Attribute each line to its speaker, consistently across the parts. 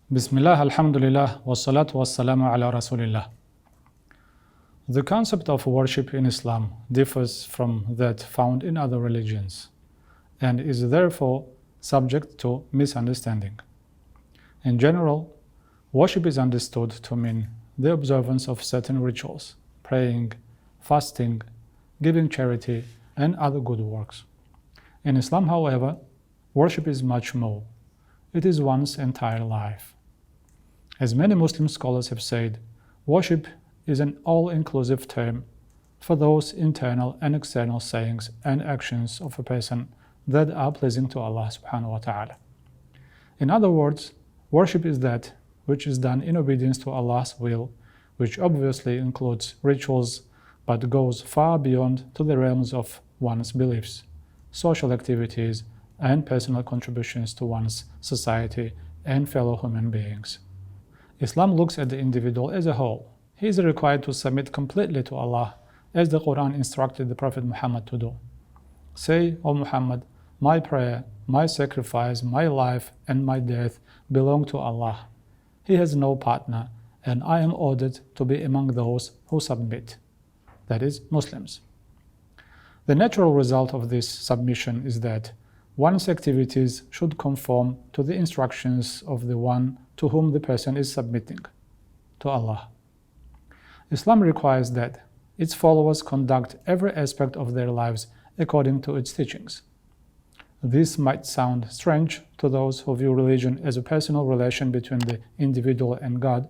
Speaker 1: Bismillah, alhamdulillah, wassalatu wassalamu ala rasulillah. The concept of worship in Islam differs from that found in other religions and is therefore subject to misunderstanding. In general, worship is understood to mean the observance of certain rituals, praying, fasting, giving charity, and other good works. In Islam, however, worship is much more. It is one's entire life. As many Muslim scholars have said, worship is an all-inclusive term for those internal and external sayings and actions of a person that are pleasing to Allah subhanahu wa ta'ala. In other words, worship is that which is done in obedience to Allah's will, which obviously includes rituals but goes far beyond to the realms of one's beliefs, social activities, and personal contributions to one's society and fellow human beings. Islam looks at the individual as a whole. He is required to submit completely to Allah, as the Quran instructed the Prophet Muhammad to do. Say, O Muhammad, my prayer, my sacrifice, my life, and my death belong to Allah. He has no partner, and I am ordered to be among those who submit, that is, Muslims. The natural result of this submission is that one's activities should conform to the instructions of the one to whom the person is submitting, to Allah. Islam requires that its followers conduct every aspect of their lives according to its teachings. This might sound strange to those who view religion as a personal relation between the individual and God,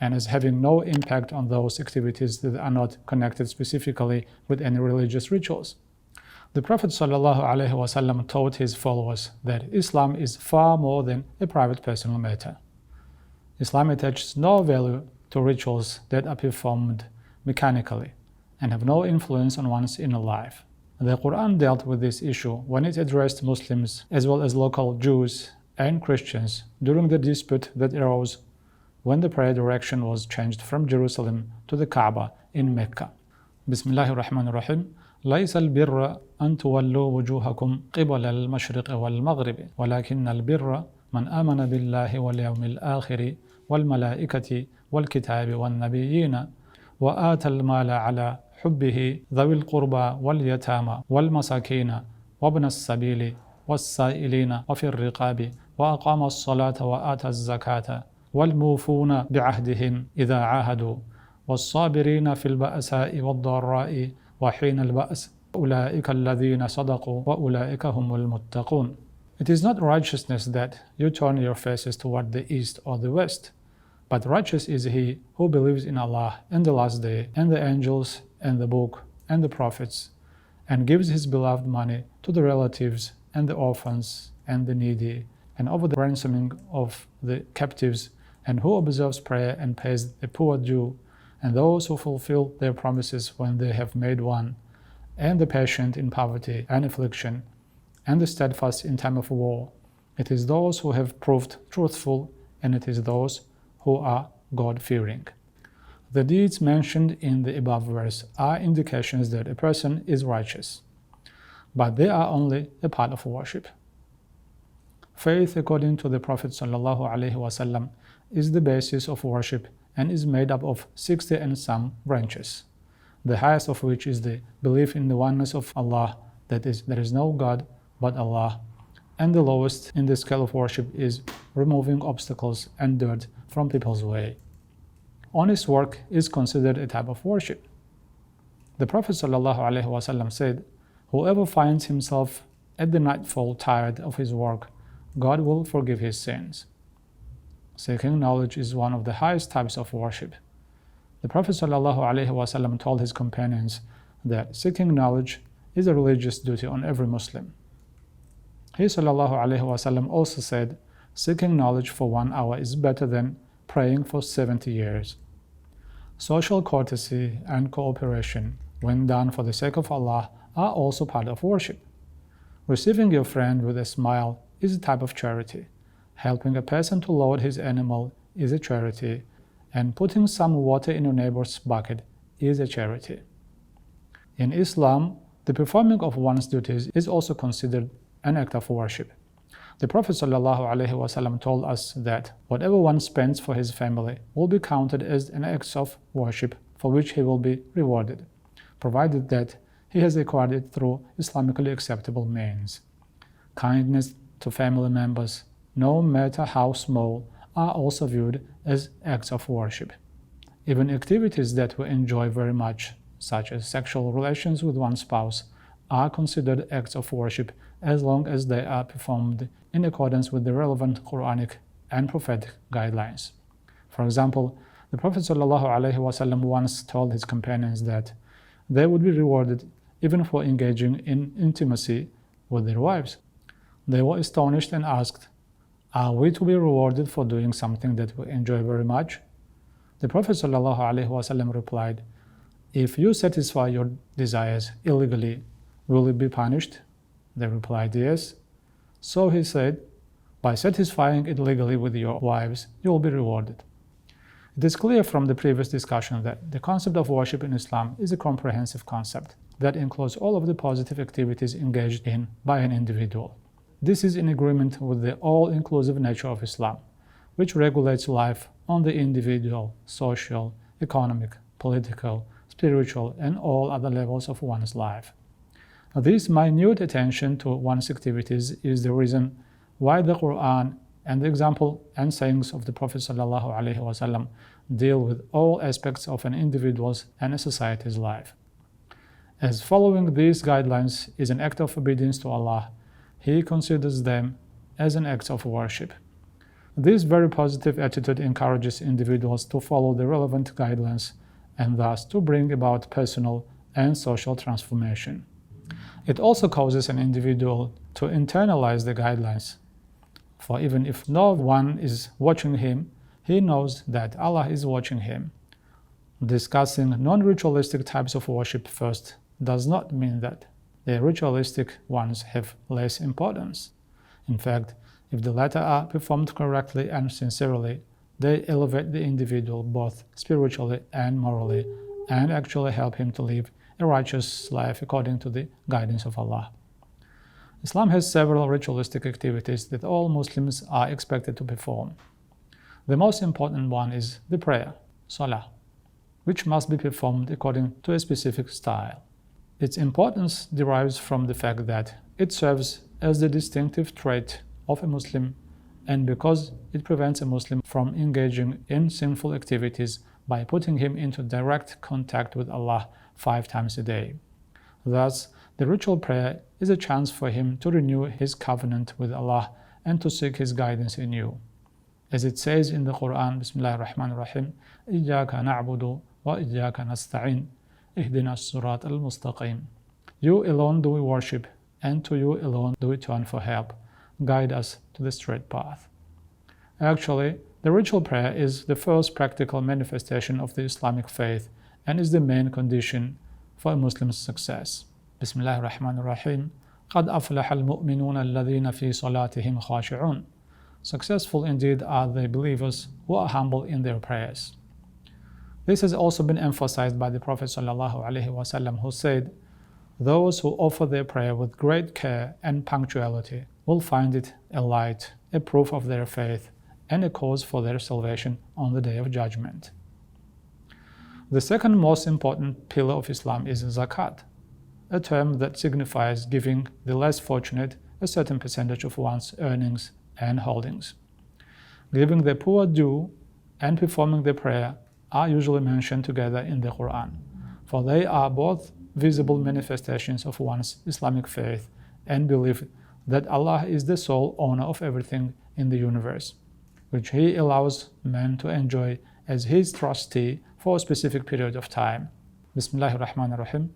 Speaker 1: and as having no impact on those activities that are not connected specifically with any religious rituals. The Prophet ﷺ taught his followers that Islam is far more than a private personal matter. Islam attaches no value to rituals that are performed mechanically and have no influence on one's inner life. The Quran dealt with this issue when it addressed Muslims as well as local Jews and Christians during the dispute that arose when the prayer direction was changed from Jerusalem to the Kaaba in Mecca. Bismillahir Rahmanir Rahim. ليس البر أن تولوا وجوهكم قبل المشرق والمغرب ولكن البر من آمن بالله واليوم الآخر والملائكة والكتاب والنبيين وآتى المال على حبه ذوي القربى واليتامى والمساكين وابن السبيل والسائلين وفي الرقاب وأقام الصلاة وآتى الزكاة والموفون بعهدهم إذا عاهدوا والصابرين في البأساء والضراء وحين البأس أولئك الذين صدقوا وأولئك هم المتقون. It is not righteousness that you turn your faces toward the east or the west, but righteous is he who believes in Allah and the last day and the angels and the book and the prophets, and gives his beloved money to the relatives and the orphans and the needy, and over the ransoming of the captives, and who observes prayer and pays the poor due, and those who fulfill their promises when they have made one, and the patient in poverty and affliction, and the steadfast in time of war. It is those who have proved truthful, and it is those who are God-fearing. The deeds mentioned in the above verse are indications that a person is righteous, but they are only a part of worship. Faith, according to the Prophet ﷺ, is the basis of worship and is made up of 60 and some branches, the highest of which is the belief in the oneness of Allah, that is, there is no God but Allah, and the lowest in the scale of worship is removing obstacles and dirt from people's way. Honest work is considered a type of worship. The Prophet ﷺ said, whoever finds himself at the nightfall tired of his work, God will forgive his sins. Seeking knowledge is one of the highest types of worship. The Prophet ﷺ told his companions that seeking knowledge is a religious duty on every Muslim. He ﷺ also said, seeking knowledge for 1 hour is better than praying for 70 years. Social courtesy and cooperation, when done for the sake of Allah, are also part of worship. Receiving your friend with a smile is a type of charity. Helping a person to load his animal is a charity, and putting some water in your neighbor's bucket is a charity. In Islam, the performing of one's duties is also considered an act of worship. The Prophet ﷺ told us that whatever one spends for his family will be counted as an act of worship for which he will be rewarded, provided that he has acquired it through Islamically acceptable means. Kindness to family members, no matter how small, are also viewed as acts of worship. Even activities that we enjoy very much, such as sexual relations with one's spouse, are considered acts of worship as long as they are performed in accordance with the relevant Quranic and prophetic guidelines. For example, the Prophet ﷺ once told his companions that they would be rewarded even for engaging in intimacy with their wives. They were astonished and asked, "Are we to be rewarded for doing something that we enjoy very much?" The Prophet ﷺ replied, "If you satisfy your desires illegally, will you be punished?" They replied, "Yes." So he said, "By satisfying it legally with your wives, you will be rewarded." It is clear from the previous discussion that the concept of worship in Islam is a comprehensive concept that includes all of the positive activities engaged in by an individual. This is in agreement with the all-inclusive nature of Islam, which regulates life on the individual, social, economic, political, spiritual, and all other levels of one's life. This minute attention to one's activities is the reason why the Quran and the example and sayings of the Prophet ﷺ deal with all aspects of an individual's and a society's life. As following these guidelines is an act of obedience to Allah, He considers them as an act of worship. This very positive attitude encourages individuals to follow the relevant guidelines and thus to bring about personal and social transformation. It also causes an individual to internalize the guidelines, for even if no one is watching him, he knows that Allah is watching him. Discussing non-ritualistic types of worship first does not mean that the ritualistic ones have less importance. In fact, if the latter are performed correctly and sincerely, they elevate the individual both spiritually and morally and actually help him to live a righteous life according to the guidance of Allah. Islam has several ritualistic activities that all Muslims are expected to perform. The most important one is the prayer, salah, which must be performed according to a specific style. Its importance derives from the fact that it serves as the distinctive trait of a Muslim and because it prevents a Muslim from engaging in sinful activities by putting him into direct contact with Allah 5 times a day. Thus, the ritual prayer is a chance for him to renew his covenant with Allah and to seek His guidance anew. As it says in the Quran, Bismillahir Rahmanir Rahim, إِيَّاكَ نَعْبُدُ وَإِيَّاكَ نَسْتَعِينُ اهْدِنَا الصِّرَاطَ الْمُسْتَقِيمُ. You alone do we worship, and to you alone do we turn for help. Guide us to the straight path. Actually, the ritual prayer is the first practical manifestation of the Islamic faith and is the main condition for a Muslim's success. Bismillahir Rahmanir Rahim. قَدْ أَفْلَحَ الْمُؤْمِنُونَ الَّذِينَ فِي صَلَاتِهِمْ خَاشِعُونَ. Successful indeed are the believers who are humble in their prayers. This has also been emphasized by the Prophet ﷺ, who said, "Those who offer their prayer with great care and punctuality will find it a light, a proof of their faith, and a cause for their salvation on the Day of Judgment." The second most important pillar of Islam is Zakat, a term that signifies giving the less fortunate a certain percentage of one's earnings and holdings. Giving the poor due and performing the prayer are usually mentioned together in the Quran, for they are both visible manifestations of one's Islamic faith and belief that Allah is the sole owner of everything in the universe, which He allows man to enjoy as His trustee for a specific period of time. Bismillahir Rahmanir Rahim.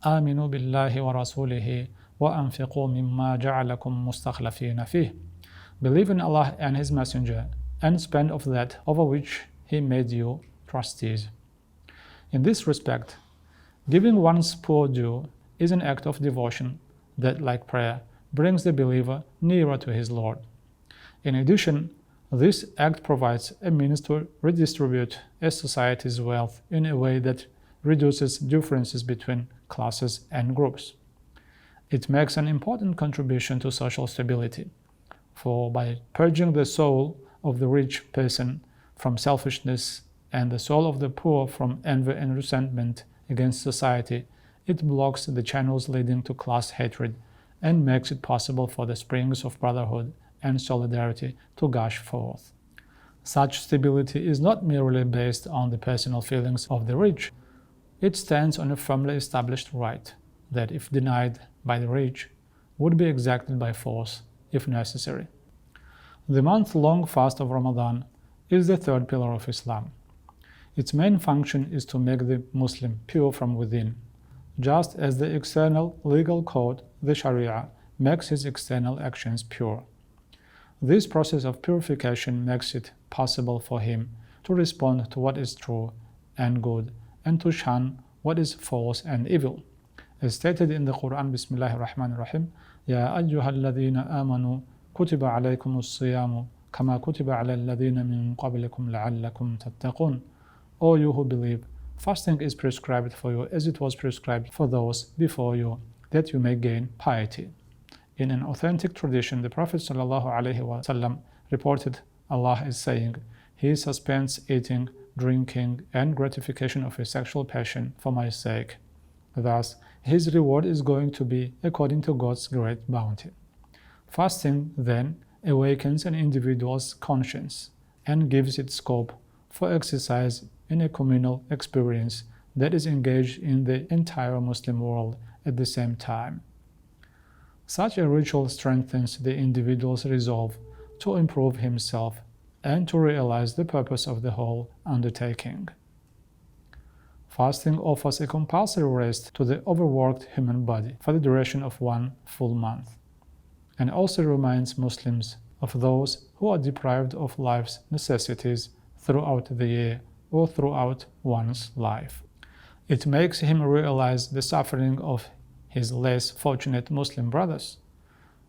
Speaker 1: آمنوا بالله ورسوله وأنفقوا مما جعلكم مستخلفين فيه. Believe in Allah and His Messenger and spend of that over which He made you trustees. In this respect, giving one's poor due is an act of devotion that, like prayer, brings the believer nearer to his Lord. In addition, this act provides a means to redistribute a society's wealth in a way that reduces differences between classes and groups. It makes an important contribution to social stability, For by purging the soul of the rich person from selfishness and the soul of the poor from envy and resentment against society, it blocks the channels leading to class hatred and makes it possible for the springs of brotherhood and solidarity to gush forth. Such stability is not merely based on the personal feelings of the rich. It stands on a firmly established right that, if denied by the rich, would be exacted by force if necessary. The month-long fast of Ramadan is the third pillar of Islam. Its main function is to make the Muslim pure from within, just as the external legal code, the Sharia, makes his external actions pure. This process of purification makes it possible for him to respond to what is true and good and to shun what is false and evil. As stated in the Quran, Bismillahir Rahmanir Rahim, Ya ayyuhal ladhina amanu kutiba alaykumus siyamu kama kutiba ala alladhina min qablikum la'allakum tattaqun. O you who believe, fasting is prescribed for you as it was prescribed for those before you, that you may gain piety. In an authentic tradition, the Prophet ﷺ reported Allah is saying, He suspends eating, drinking, and gratification of his sexual passion for my sake. Thus, his reward is going to be according to God's great bounty. Fasting, then, awakens an individual's conscience and gives it scope for exercise in a communal experience that is engaged in the entire Muslim world at the same time. Such a ritual strengthens the individual's resolve to improve himself and to realize the purpose of the whole undertaking. Fasting offers a compulsory rest to the overworked human body for the duration of one full month, and also reminds Muslims of those who are deprived of life's necessities throughout the year or throughout one's life. It makes him realize the suffering of his less fortunate Muslim brothers,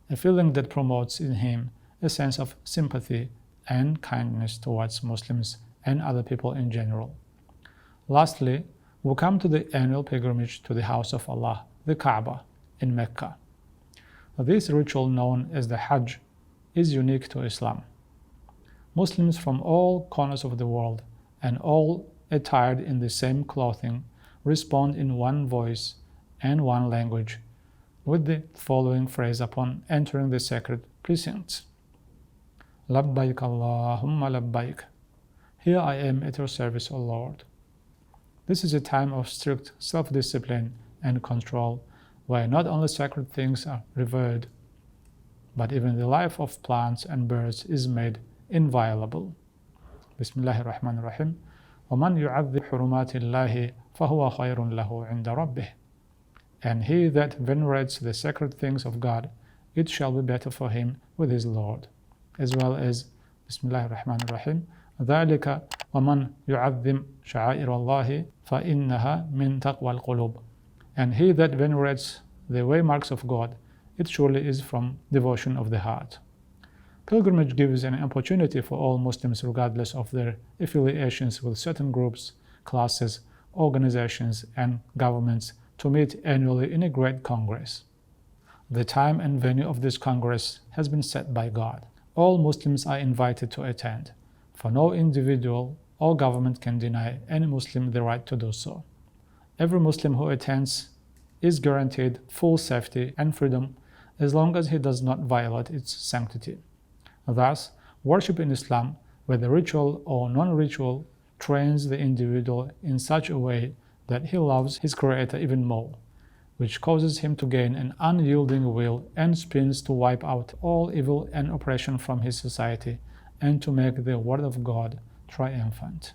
Speaker 1: a feeling that promotes in him a sense of sympathy and kindness towards Muslims and other people in general. Lastly, we come to the annual pilgrimage to the house of Allah, the Kaaba, in Mecca. This ritual, known as the Hajj, is unique to Islam. Muslims from all corners of the world, and all attired in the same clothing, respond in one voice and one language with the following phrase upon entering the sacred precincts. Labbaik Allahumma labbaik. Here I am at your service, O Lord. This is a time of strict self-discipline and control, where not only sacred things are revered, but even the life of plants and birds is made inviolable. Bismillahir Rahmanir Rahim. وَمَنْ يُعَذِّبْ حُرُمَاتِ اللَّهِ فَهُوَ خَيْرٌ لَهُ عِنْدَ رَبِّهِ. And he that venerates the sacred things of God, it shall be better for him with his Lord. As well as Bismillahir Rahmanir Rahim. ذَلِكَ وَمَنْ يُعَذِّمْ شَعَائِرَ اللَّهِ فَإِنَّهَا مِنْ تَقْوَى الْقُلُوبِ. And he that venerates the waymarks of God, it surely is from devotion of the heart. Pilgrimage gives an opportunity for all Muslims, regardless of their affiliations with certain groups, classes, organizations, and governments, to meet annually in a great congress. The time and venue of this congress has been set by God. All Muslims are invited to attend, for no individual or government can deny any Muslim the right to do so. Every Muslim who attends is guaranteed full safety and freedom as long as he does not violate its sanctity. Thus, worship in Islam, whether ritual or non-ritual, trains the individual in such a way that he loves his Creator even more, which causes him to gain an unyielding will and spins to wipe out all evil and oppression from his society and to make the word of God triumphant.